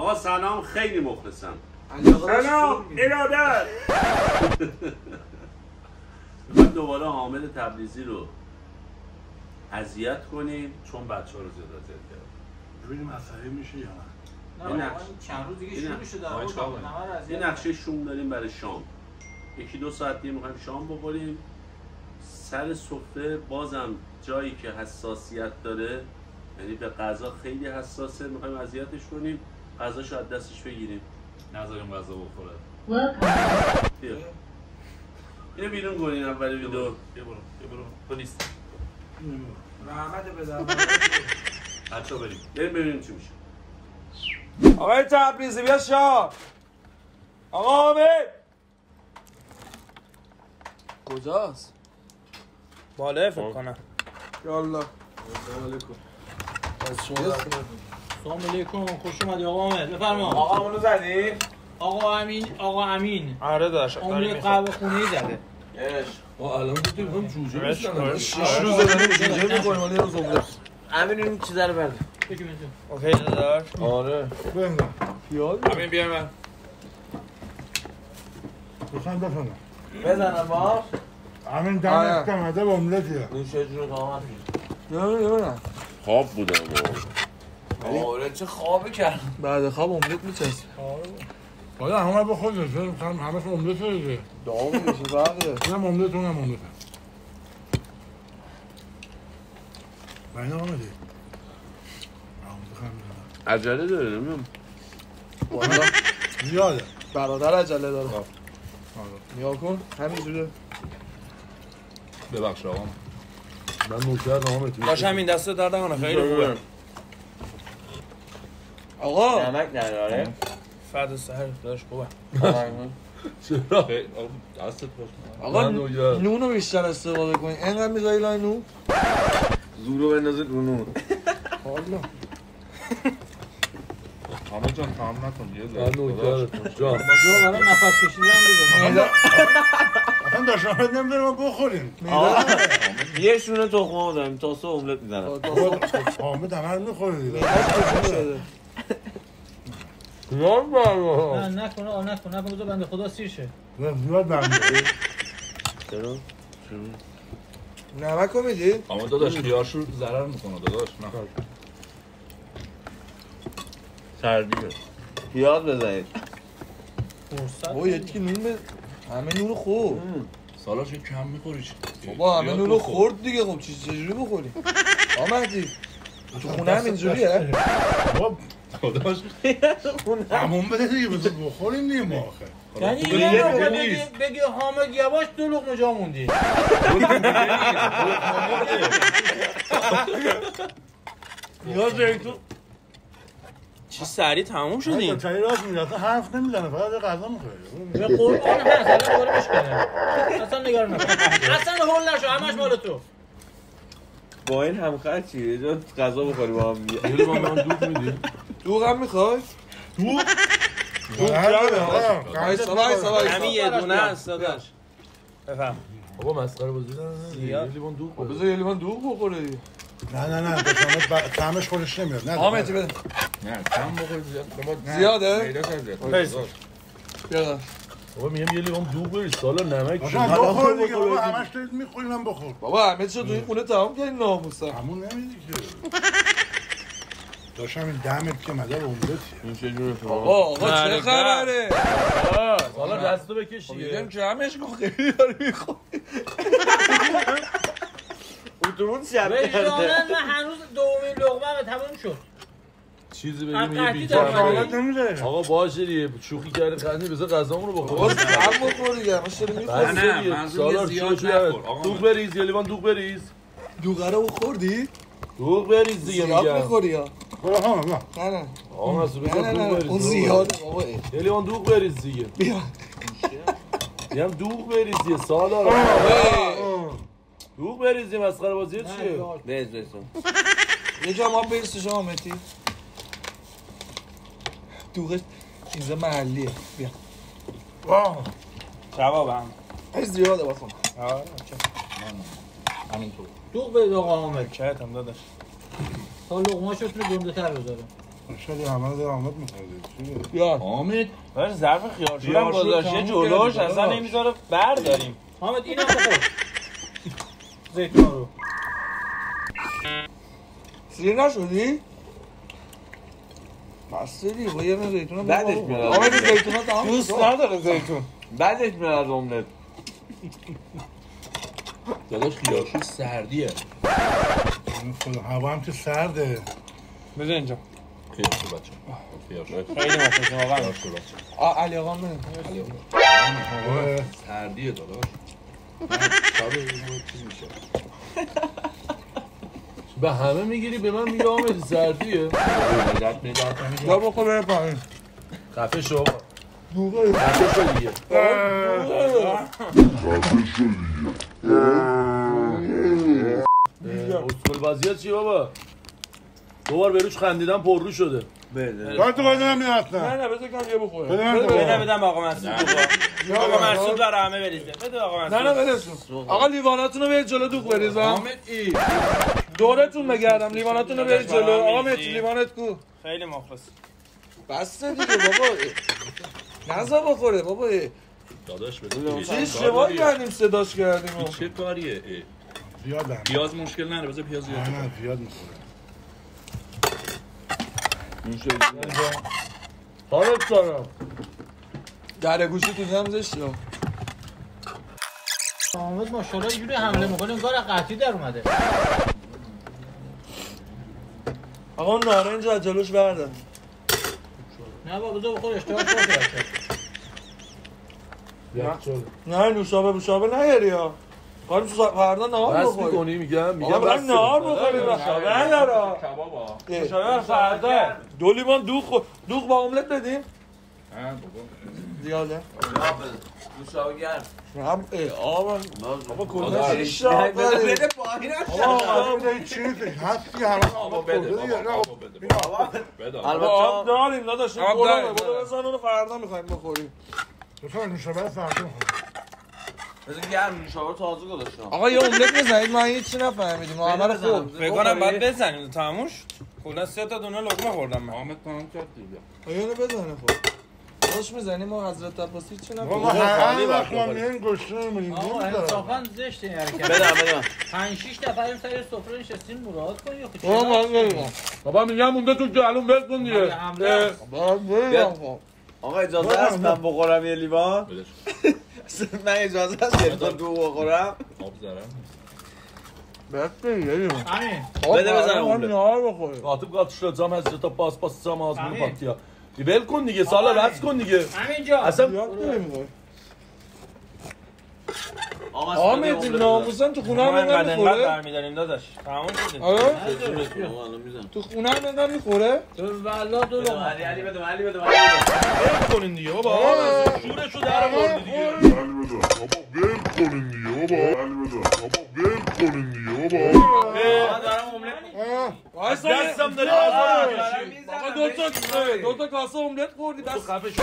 آقا سلام خیلی مخلصم. سلام ارادت. میخوایم دوباره حامد تبریزی رو اذیت کنیم چون بچه‌ها رو زیاد اذیت کردن. ببینیم عصبی میشه یا نه. نه چند روز دیگه شروع شده. یه نقشه شوم داریم برای شام. 1-2 ساعت دیگه میخوایم شام بخوریم. سر سفره بازم جایی که حساسیت داره، یعنی به غذا خیلی حساسه، میخوایم اذیتش کنیم، غذاشو از دستش بگیریم، نذاریم غذا بخوره. بیا اینو بیرون کنین اول ویدیو. بیا برو تو نیست. رحمت بدم. بچه‌ها بریم ببینیم چی میشه. آقای تبریزی بیا شام. آقا حامد کجاست؟ باله فکر کنم. یالله. سلام علیکم، خوش اومدی آقا حامد. بفرما. آقا منو زدی؟ آقا امین. آره داشت. عمر قهوه خونه‌ای زده. الان گفتم جوجه میشن. 6 روزه داریم جوجه می‌خوریم ولی روز عمره. امین این چیزا رو برد. بگیم اوکی داداش. آره. ببینم. پیاز. امین بیا من. بفهم. بزنم با. همین دمت کمده با املتیه. نوش جون آقا. نه. خواب بودم. آره چه خوابی کرد. بعد خواب املت میچسب. حالا همه بخورید. همه املت دیگه. داغ میشه فرقه. اونم املت اونم املت. باید آمدی. عجله داره نمیدونم. والا زیاده. برادر عجله داره. نیا کن همینجوره. ببخش آقا. من نوکر نامت. باش همین دسته درد نکنه خیلی خوبه. آقا نمک نداره. فرد سحر داشت خوبه. چرا؟ دستت باش. آقا نونو بیشتر استفاده کنی. اینقدر میذاری لای نون؟ زورو بندازید رو نون. والا حامد جان تمام نکن دیگه. من نوکرتون جان. جو برای نفس کشیدن بزن. اصلا داشتم نمیدونم بخوریم. یه شونه تخمه داریم تا صبح املت میزنم. حامد همه رو میخوره دیگه. نه نکن بذار بنده خدا سیر شه. زیاد بنده. چرا؟ نمک رو میدی؟ اما داداش خیارشور ضرر میکنه داداش. نه سردیه. پیاز بزنید. بابا یکی نون به همه نون خورد. سالاش کم میخوری چی؟ بابا همه نون خورد دیگه. خب چجوری بخوری؟ آمدی تو خونه هم اینجوریه؟ بابا داداش همون بده دیگه بخوریم دیگه ما آخه. یعنی یه لقمه بگی حامد یواش 2 لقمه جا موندی. نیاز داری تو چی سریع تموم شدیم؟ چایی راست میگه اصلا حرف نمیزنه فقط غذا میخوره. به قرآن هست الان دوره بشکنه. اصلا نگران نکن. اصلا هول نشو همش مال تو. با این همخر چیه؟ یه جا غذا بخوری با هم دیگه. یه با من دوغ میدی؟ دوغ هم میخوای؟ دوغ وایسا همین یه دونه هست داداش. بفهم بابا مسخره بازی نه. یه لیوان دوغ بده. بذار یه لیوان دوغ بخوره دیگه. نه طعمش خودش نمیاد. نه حامد بده. نه کم بخور زیاده؟ پیدا کرده. بیا بابا میگم یه لیوان دوغ بری سالا نمک. بخور دیگه بابا همش دارید میخورین من بخور. بابا همه چیزو تو این خونه تمام کردین ناموسا. همون نمیدی که. داشتم این دمت که مدار املتیه. این چه جوره تو؟ آقا چه خبره؟ سالا دستو بکش دیگه. میگم جمعش کن خیلی داری میخوری. اتومون شب وجدانن من هنوز دومین لقمه تموم شد. چیزی قطعی بگیم یه دارم. آقا باشه دیگه شوخی کردیم خندیم بذار غذامون رو بابا بخور. هم بخور دیگه همش داری میخوری. نه منظور زیاد نخور. دوغ بریز یه لیوان دوغ بریز. دوغه رو بخوردی؟ دوغ بریز دیگه میگم. زیاد میخوری یا؟ نه آقا مسئول بذار دوغ بریز. اون زیاده بابا. یه لیوان دوغ بریز دیگه. بیا میگم دوغ بریز دیگه سالا. دوغ بریزی مسخره بازی چیه؟ بریز یه جا ما بریز شما متی. دوغش چیز محلیه. بیا جوابم از زیاده واسم. آره همینطور. دوغ بده آقا حامد. کهتم داداش. تا لقمه‌اشو تو گنده تر بذاره. شاید همه داره آمد میخوردیم یا حامد باش ظرف خیارشورم گذاشته جلوش اصلا نمیذاره برداریم. حامد اینم بخور زیتون رو سیر نشدی؟ بسته دی با یه من زیتون رو بعدش میاد. آمد زیتون ها تمام دوست نداره زیتون. بعدش میاد از املت. داداش خیارشور سردیه. خدا هوا هم که سرده بذار اینجا خیارشور بچه خیارشور خیلی مخلصیم آقا. خیارشور بچه علی آقا من سردیه داداش شب چیز میشه به همه میگیری به من میگه آمد سردیه یا بخور بره پایین خفه شو دوغه خفه شو دیگه اسکول وضعیت چیه بابا؟ دوبار بروش خندیدن پررو شده بده. باید تو باید نمیدن نه بذار کم یه بخوره بده من بده بدم آقا مسعود. آقا مسعود برای همه بریزه. بده آقا مسعود. نه برسون آقا لیواناتون رو برید جلو دوغ بریزم حامد ای دورتون بگردم لیواناتون رو برید جلو آقا مهدی لیوانت کو خیلی مخلص. بسته دیگه بابا نزا بخوره بابا داداش بده چه اشتباه کردیم صداش کردیم چه کاریه زیادم پیاز مشکل نداره بذار پیاز زیاد نه زیاد میخوره حالت کنم در گوشی تو زم زشتی حامد ماشاءالله یه جوری حمله میکنه انگار قطعی در اومده. آقا نارنج از جلوش بردن نه بابا بذار بخور اشتباه کرده. نه نوشابه نیاری ها خواهیم فردا نهار بس بخوریم میکنی میگم آقا بخواهیم نهار بخوریم نیارا کبابا نوشابه فردا 2 لیوان دوغ با املت بدیم زیاده نوشابه گرم. آقا کلا آقا، 6 تا بده پایین آقا بده این چیزی هستی همه بابا بده بابا بده آب داریم نداشتیم آب برو داریم. بزن اونو فردا میخوایم بخوریم بسار نوشابه فردا میخورم بذار گرم نوشابه رو تازه گذاشتم. آقا یه املت بزنید من هیچی نفهمیدیم محمد خوب فکر کنم بعد بزنیم تموش. کلا 3 تا دونه لقمه خوردم من. حامد تمام کرد دیگه اینو بزنه خب خوش میزنیم ما حضرت عباسی چی ما نفهمید هر وقت ما میریم گشته نمیریم آقا انصافا زشته این حرکت. بدم 5-6 نفریم سر سفره نشستیم مراد کن یا بابا من نمیگم بابا میگم مونده تو جلون بل کن دیگه آقا اجازه هست من بخورم یه لیوان؟ من اجازه هست یه لیوان دو بخورم؟ آب زرم همین بده بزنم اون نهار بخوریم Atıp katışacağım Hazreti Abbas basacağım ağzını pat ya. Vel kon دیگه سالا رد کن دیگه همینجا اصلا آقا مهدی ناموسن تو خونه هم اینقدر میخوره؟ برمیداریم داداش تمام شده. آره؟ تو خونه هم اینقدر میخوره؟ والله دو لقمه علی بده علی بده ول کنین دیگه بابا شورشو در آوردی دیگه دستم داری دو تا کاسه املت خوردی بس خفه شو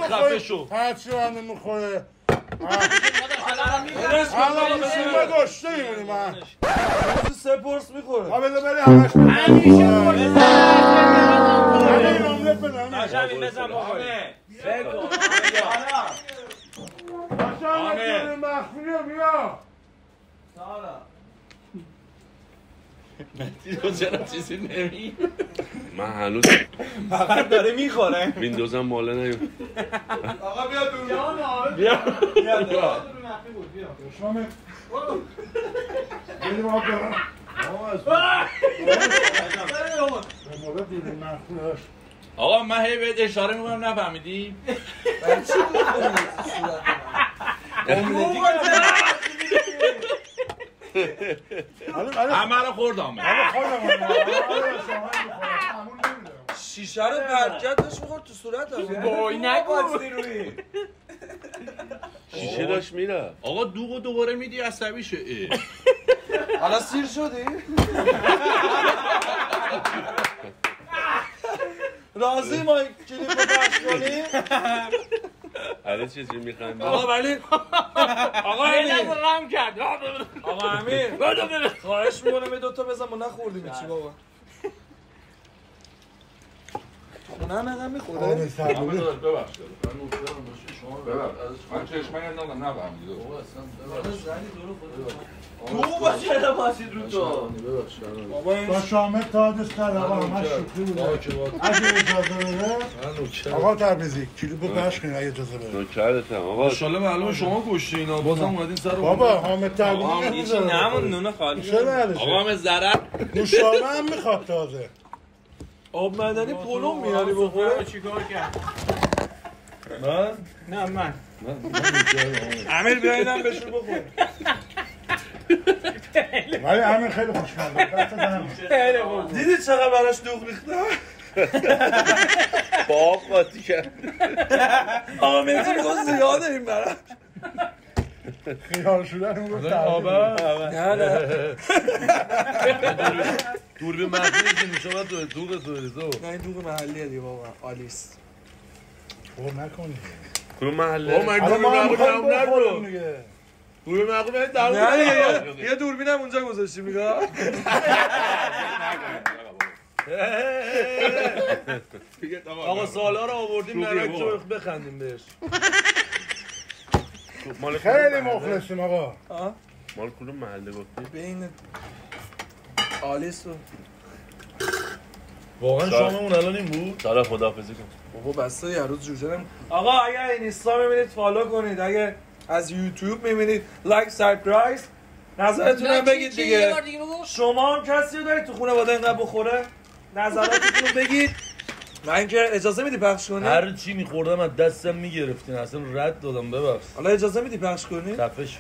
خفه شو هرچی من نمیخوره الان این سیمه داشته میمونی من روزی 3 پرس میخوره ها بده بری همش همیشه همه این املت بدن همین بزن بخوریم. باشم نکنیم مخفیه بیا چرا چیزی نمی من هنوز فقط داره میخوره. ویندوزم ماله نیوم. آقا بیا تو بیا شامه بریم آب برم مورد دیدیم مخفیه آقا من هی بهت اشاره میکنم نفهمیدی چی همه رو خوردم شیشه رو برکتش میخورد تو صورت هم بای نگو. شیشه داشت میره. آقا دوغو دوباره میدی عصبی شه حالا سیر شدی؟ راضی ما این کلیپ رو پخش کنیم؟ هر چیزی میخنده. آقا ولی آقا امیر رم کرد آقا امیر خواهش میکنم یه دوتا بزن ما نخوردیم چی بابا خونه هم میخوره آره همه سربوری دارد ببخشید من نوکرم باشه شما ببخشید من چشمه اندازم نفهمیده بابا اصلا تو باشه نباشید رو تو بابا این با شامل تاجش کرد آقا همش شوخی بوده اگه اجازه بده آقا تبریزی کلیپو پخش کنید اگه اجازه بده نوکرتم آقا ماشاءالله معلومه شما کشتی اینا بازم اومدین سر بابا حامد تبریزی هیچی نمون نونه خالی چه بعدشه آقا هم ضرر نوشابه هم میخواد تازه آب معدنی پلو میاری بخوره چیکار کرد؟ من؟ نه من امیر بیا اینم بشور بخور ولی همین خیلی خوشمزه دست دارم خیلی خوب. دیدی چقدر براش دوغ ریختم با آب قاطی کرد آقا مهدی میگفت زیاده این براش خیال شدن اون رو نه نه دوربین مخفی که میشه باید دوغ توریزو نه این دوغ محلیه دیگه واقعا آلیس خور نکنی کدوم محله بابا من الان ما هم دوربین میخوایم مخفی بخوریم نرو دیگه دوربین مخفی نه در یه دوربینم اونجا گذاشتیم نگاه آقا سالا رو آوردیم شوخیه نمک بابا. تو بخندیم بهش مال خیلی مخلصیم آقا مال کدوم محله گفتی؟ بین آلیس و واقعا شاممون الان این بود سارا خداحافظی کن بابا بسته یه روز جوجه آقا اگر اینستا میبینید فالو کنید اگه از یوتیوب میبینید لایک سابسکرایب نظرتون هم بگید دیگه شما هم کسی رو دارید تو خانواده اینقدر بخوره نظراتتون رو بگید من اینکه اجازه میدی پخش کنی هر چی میخوردم از دستم میگرفتین اصلا رد دادم ببخش حالا اجازه میدی پخش کنی خفه شو